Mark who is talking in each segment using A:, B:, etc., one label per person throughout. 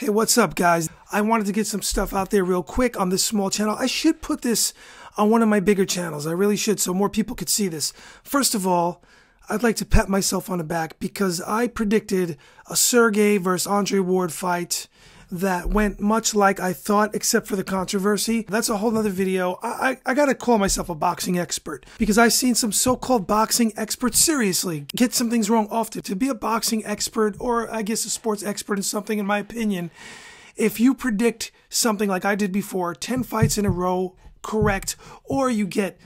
A: Hey, what's up, guys? I wanted to get some stuff out there real quick on this small channel. I should put this on one of my bigger channels. I really should, so more people could see this. First of all, I'd like to pat myself on the back because I predicted a Sergey versus Andre Ward fight that went much like I thought, except for the controversy. That's a whole nother video. I gotta call myself a boxing expert because I've seen some so-called boxing experts seriously get some things wrong often. To be a boxing expert, or I guess a sports expert in something, in my opinion, if you predict something like I did before, 10 fights in a row correct, or you get,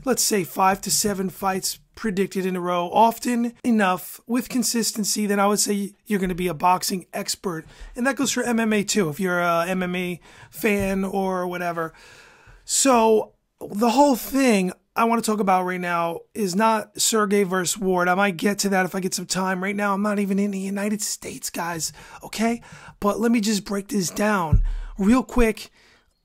A: let's say, 5 to 7 fights predicted in a row, often enough with consistency, then I would say you're going to be a boxing expert. And that goes for MMA too, if you're a MMA fan or whatever. So the whole thing I want to talk about right now is not Sergey versus Ward. I might get to that if I get some time. Right now, I'm not even in the United States, guys, okay? But let me just break this down real quick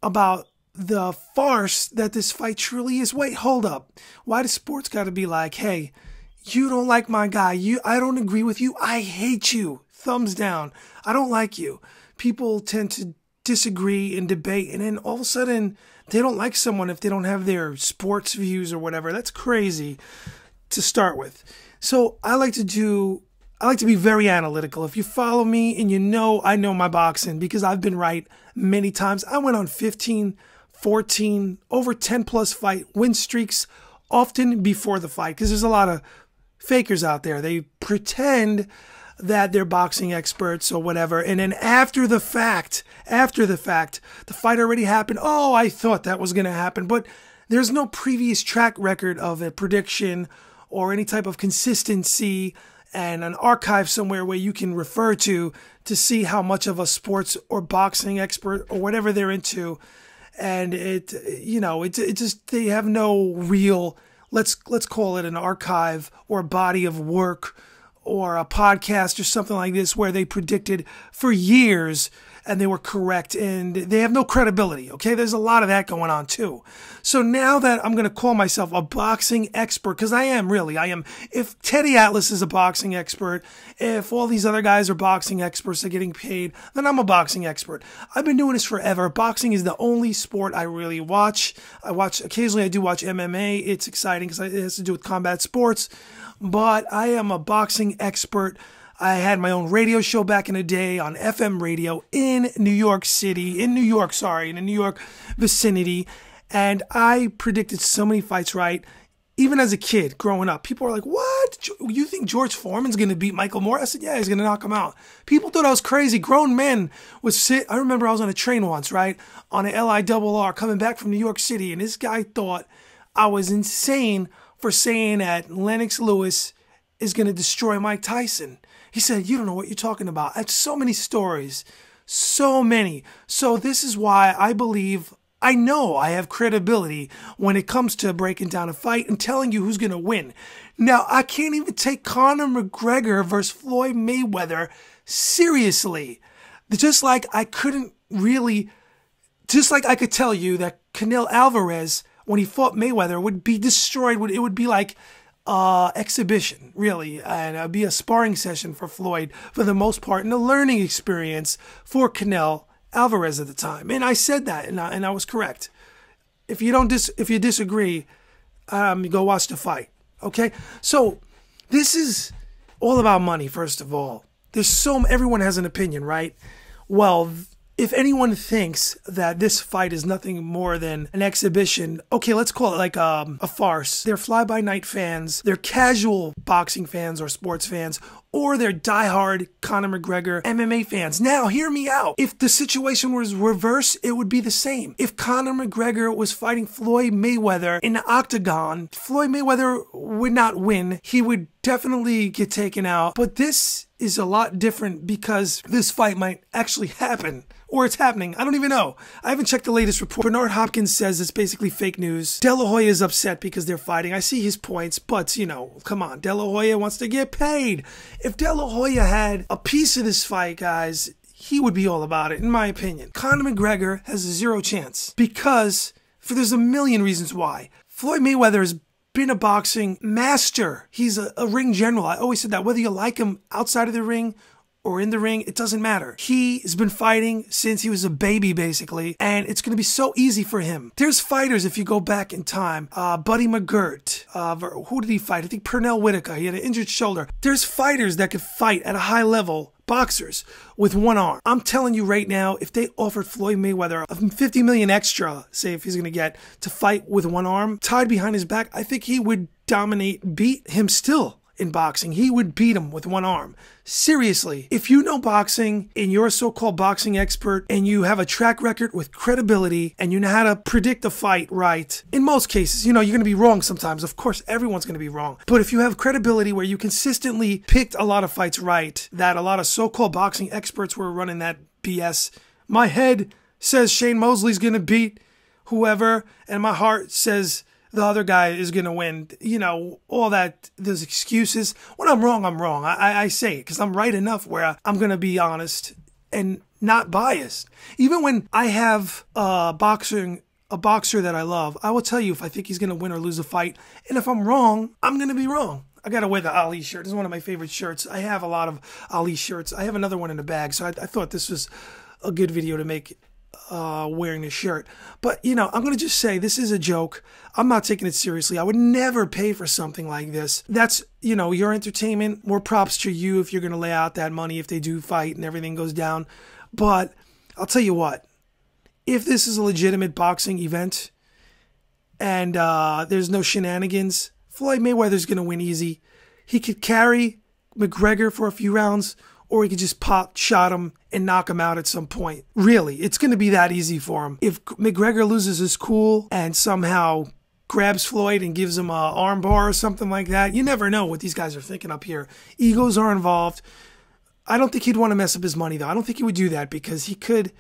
A: about the farce that this fight truly is. Wait, hold up. Why does sports got to be like, hey, you don't like my guy. I don't agree with you. I hate you. Thumbs down. I don't like you. People tend to disagree and debate, and then all of a sudden they don't like someone if they don't have their sports views or whatever. That's crazy to start with. So I like to be very analytical. If you follow me and you know I know my boxing because I've been right many times. I went on 15, 14, over 10 plus fight win streaks often before the fight, because there's a lot of fakers out there. They pretend that they're boxing experts or whatever, and then after the fact, the fight already happened. Oh, I thought that was going to happen, but there's no previous track record of a prediction or any type of consistency and an archive somewhere where you can refer to see how much of a sports or boxing expert or whatever they're into. And it just, they have no real, let's call it an archive or a body of work or a podcast or something like this where they predicted for years and they were correct, and they have no credibility, okay? There's a lot of that going on too. So now that I'm going to call myself a boxing expert, because I am. If Teddy Atlas is a boxing expert, if all these other guys are boxing experts, they're getting paid, then I'm a boxing expert. I've been doing this forever. Boxing is the only sport I really watch. Occasionally I do watch MMA. It's exciting because it has to do with combat sports, but I am a boxing expert. I had my own radio show back in the day on FM radio in New York City, in the New York vicinity. And I predicted so many fights right, even as a kid growing up. People were like, what? You think George Foreman's going to beat Michael Moore? I said, yeah, he's going to knock him out. People thought I was crazy. Grown men would sit. I remember I was on a train once, right? On an LIRR coming back from New York City. And this guy thought I was insane for saying that Lennox Lewis is going to destroy Mike Tyson. He said, you don't know what you're talking about. I have so many stories, so many. So this is why I know I have credibility when it comes to breaking down a fight and telling you who's going to win. Now, I can't even take Conor McGregor versus Floyd Mayweather seriously. Just like I could tell you that Canelo Alvarez, when he fought Mayweather, would be destroyed. It would be like exhibition, really, and it'd be a sparring session for Floyd for the most part, and a learning experience for Canelo Alvarez at the time. And I said that, and I was correct. If you disagree, go watch the fight. Okay, so this is all about money. First of all, everyone has an opinion, right? Well, if anyone thinks that this fight is nothing more than an exhibition, okay, let's call it like a farce. They're fly-by-night fans, they're casual boxing fans or sports fans, or they're diehard Conor McGregor MMA fans. Now, hear me out. If the situation was reversed, it would be the same. If Conor McGregor was fighting Floyd Mayweather in the octagon, Floyd Mayweather would not win. He would definitely get taken out. But this is a lot different because this fight might actually happen. Or it's happening. I don't even know. I haven't checked the latest report. Bernard Hopkins says it's basically fake news. De La Hoya is upset because they're fighting. I see his points, but, come on. De La Hoya wants to get paid. If De La Hoya had a piece of this fight, guys, he would be all about it, in my opinion. Conor McGregor has a zero chance because there's a million reasons why. Floyd Mayweather has been a boxing master. He's a ring general. I always said that. Whether you like him outside of the ring or in the ring, it doesn't matter. He has been fighting since he was a baby, basically, and it's going to be so easy for him. There's fighters, if you go back in time, Buddy McGirt, who did he fight? I think Pernell Whitaker. He had an injured shoulder. There's fighters that could fight at a high level, boxers, with one arm. I'm telling you right now, if they offered Floyd Mayweather $50 million extra, say if he's going to get to fight with one arm tied behind his back, I think he would dominate, beat him still in boxing. He would beat him with one arm. Seriously, if you know boxing and you're a so-called boxing expert and you have a track record with credibility and you know how to predict a fight right, in most cases, you know, you're going to be wrong sometimes. Of course, everyone's going to be wrong. But if you have credibility where you consistently picked a lot of fights right, that a lot of so-called boxing experts were running that BS. My head says Shane Mosley's going to beat whoever, and my heart says the other guy is going to win. You know, all that, those excuses. When I'm wrong, I'm wrong. I say it because I'm right enough where I'm going to be honest and not biased. Even when I have a boxer that I love, I will tell you if I think he's going to win or lose a fight. And if I'm wrong, I'm going to be wrong. I got to wear the Ali shirt. This is one of my favorite shirts. I have a lot of Ali shirts. I have another one in the bag. So I thought this was a good video to make, wearing a shirt. But, you know, I'm going to just say this is a joke. I'm not taking it seriously. I would never pay for something like this. That's, you know, your entertainment. More props to you if you're going to lay out that money if they do fight and everything goes down. But I'll tell you what, if this is a legitimate boxing event and there's no shenanigans, Floyd Mayweather's going to win easy. He could carry McGregor for a few rounds, or he could just shot him and knock him out at some point. Really, it's going to be that easy for him. If McGregor loses his cool and somehow grabs Floyd and gives him an arm bar or something like that, you never know what these guys are thinking up here. Egos are involved. I don't think he'd want to mess up his money, though. I don't think he would do that because there's going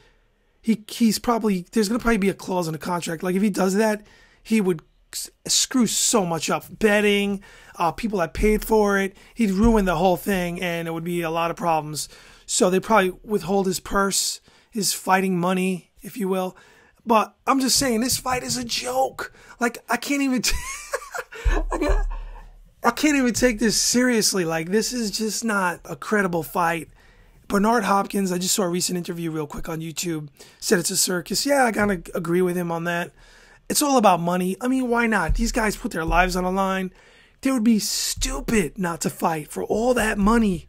A: to probably be a clause in the contract. Like if he does that, he would screw so much up. Betting, people that paid for it, he'd ruin the whole thing and it would be a lot of problems. So they probably withhold his purse, his fighting money, if you will. But I'm just saying, this fight is a joke. Like, I can't even I can't even take this seriously. Like, this is just not a credible fight. Bernard Hopkins, I just saw a recent interview real quick on YouTube, said it's a circus. Yeah, I gotta agree with him on that. It's all about money. I mean, why not? These guys put their lives on the line. They would be stupid not to fight for all that money.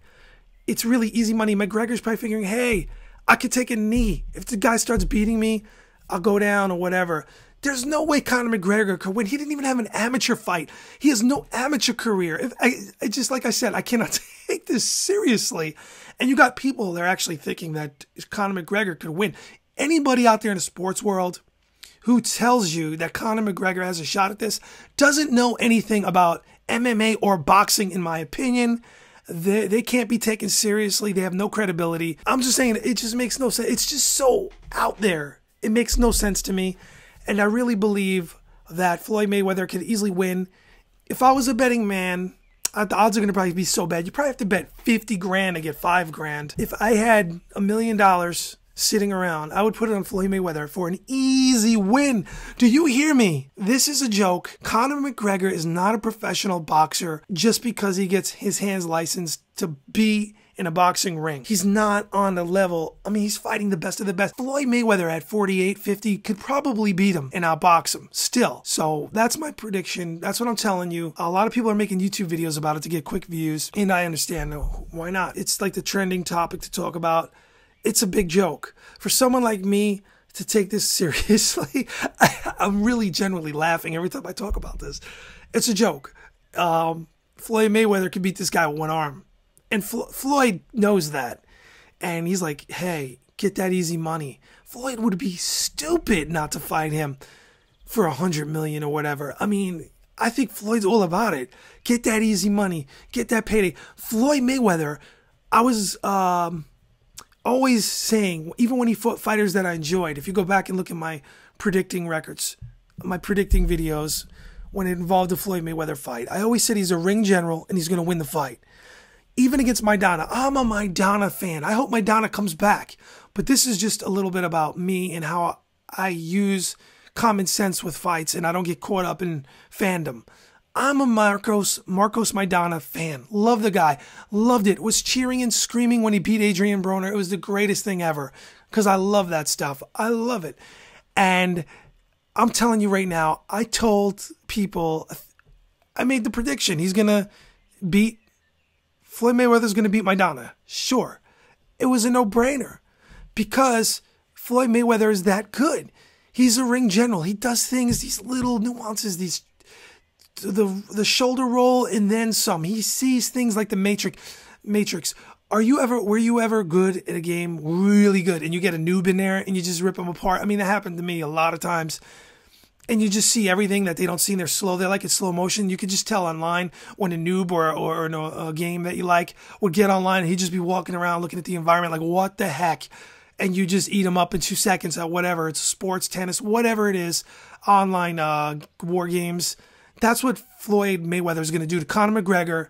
A: It's really easy money. McGregor's probably figuring, hey, I could take a knee. If the guy starts beating me, I'll go down or whatever. There's no way Conor McGregor could win. He didn't even have an amateur fight. He has no amateur career. Just like I said, I cannot take this seriously. And you got people that are actually thinking that Conor McGregor could win. Anybody out there in the sports world who tells you that Conor McGregor has a shot at this doesn't know anything about MMA or boxing, in my opinion. They can't be taken seriously. They have no credibility. I'm just saying, it just makes no sense. It's just so out there. It makes no sense to me. And I really believe that Floyd Mayweather could easily win. If I was a betting man, the odds are going to probably be so bad. You probably have to bet 50 grand to get 5 grand. If I had $1 million sitting around, I would put it on Floyd Mayweather for an easy win. Do you hear me? This is a joke. Conor McGregor is not a professional boxer just because he gets his hands licensed to be in a boxing ring. He's not on the level. I mean, he's fighting the best of the best. Floyd Mayweather at 48, 50 could probably beat him and outbox him still. So that's my prediction. That's what I'm telling you. A lot of people are making YouTube videos about it to get quick views, and I understand. Why not? It's like the trending topic to talk about. It's a big joke. For someone like me to take this seriously, I'm really genuinely laughing every time I talk about this. It's a joke. Floyd Mayweather could beat this guy with one arm. And Floyd knows that. And he's like, hey, get that easy money. Floyd would be stupid not to fight him for $100 million or whatever. I mean, I think Floyd's all about it. Get that easy money. Get that payday. Floyd Mayweather, I was always saying, even when he fought fighters that I enjoyed, if you go back and look at my predicting records, my predicting videos, when it involved a Floyd Mayweather fight, I always said he's a ring general and he's going to win the fight. Even against Maidana. I'm a Maidana fan. I hope Maidana comes back. But this is just a little bit about me and how I use common sense with fights and I don't get caught up in fandom. I'm a Marcos Maidana fan. Love the guy. Loved it. Was cheering and screaming when he beat Adrian Broner. It was the greatest thing ever because I love that stuff. I love it. And I'm telling you right now, I told people, I made the prediction. He's going to beat, Floyd Mayweather's going to beat Maidana. Sure. It was a no-brainer because Floyd Mayweather is that good. He's a ring general. He does things, these little nuances, these the shoulder roll and then some. He sees things like the Matrix. Were you ever good at a game, really good, and you get a noob in there and you just rip them apart? I mean, that happened to me a lot of times. And you just see everything that they don't see, and they're slow. They like it slow motion. You could just tell online when a noob or a game that you like would get online and he'd just be walking around looking at the environment like, what the heck? And you just eat them up in 2 seconds at whatever. It's sports, tennis, whatever it is, online war games. That's what Floyd Mayweather is going to do to Conor McGregor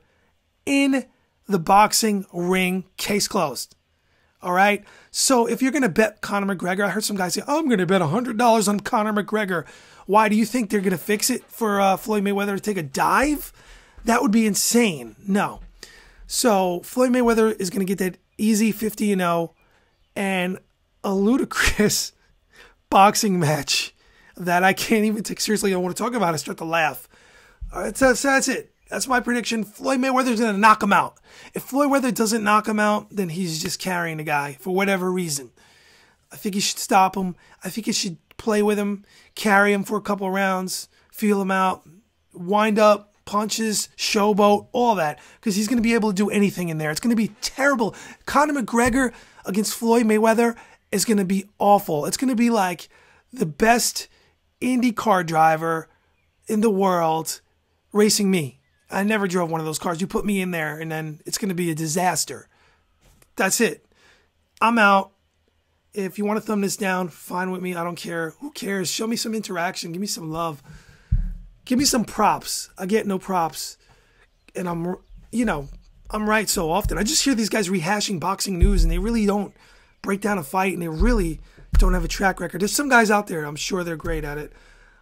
A: in the boxing ring, case closed. All right? So if you're going to bet Conor McGregor, I heard some guys say, I'm going to bet $100 on Conor McGregor. Why? Do you think they're going to fix it for Floyd Mayweather to take a dive? That would be insane. No. So Floyd Mayweather is going to get that easy 50-0 and a ludicrous boxing match that I can't even take seriously. I want to talk about it. I start to laugh. All right, so that's it. That's my prediction. Floyd Mayweather's going to knock him out. If Floyd Mayweather doesn't knock him out, then he's just carrying the guy for whatever reason. I think he should stop him. I think he should play with him, carry him for a couple rounds, feel him out, wind up, punches, showboat, all that, because he's going to be able to do anything in there. It's going to be terrible. Conor McGregor against Floyd Mayweather is going to be awful. It's going to be like the best Indy car driver in the world racing me. I never drove one of those cars. You put me in there, and then it's going to be a disaster. That's it. I'm out. If you want to thumb this down, fine with me. I don't care. Who cares? Show me some interaction. Give me some love. Give me some props. I get no props. And I'm right so often. I just hear these guys rehashing boxing news, and they really don't break down a fight, and they really don't have a track record. There's some guys out there, I'm sure they're great at it.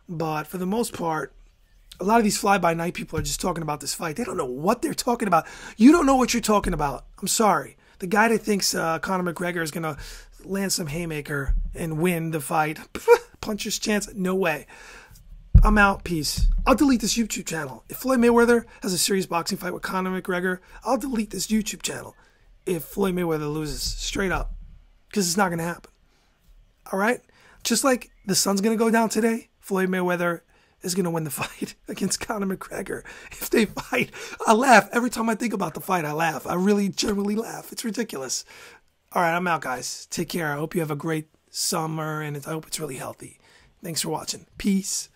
A: But for the most part, a lot of these fly-by-night people are just talking about this fight. They don't know what they're talking about. You don't know what you're talking about. I'm sorry. The guy that thinks Conor McGregor is going to land some haymaker and win the fight, puncher's chance, no way. I'm out. Peace. I'll delete this YouTube channel. If Floyd Mayweather has a serious boxing fight with Conor McGregor, I'll delete this YouTube channel if Floyd Mayweather loses. Straight up. Because it's not going to happen. All right? Just like the sun's going to go down today, Floyd Mayweather is going to win the fight against Conor McGregor. If they fight, I laugh. Every time I think about the fight, I laugh. I really genuinely laugh. It's ridiculous. All right, I'm out, guys. Take care. I hope you have a great summer, and I hope it's really healthy. Thanks for watching. Peace.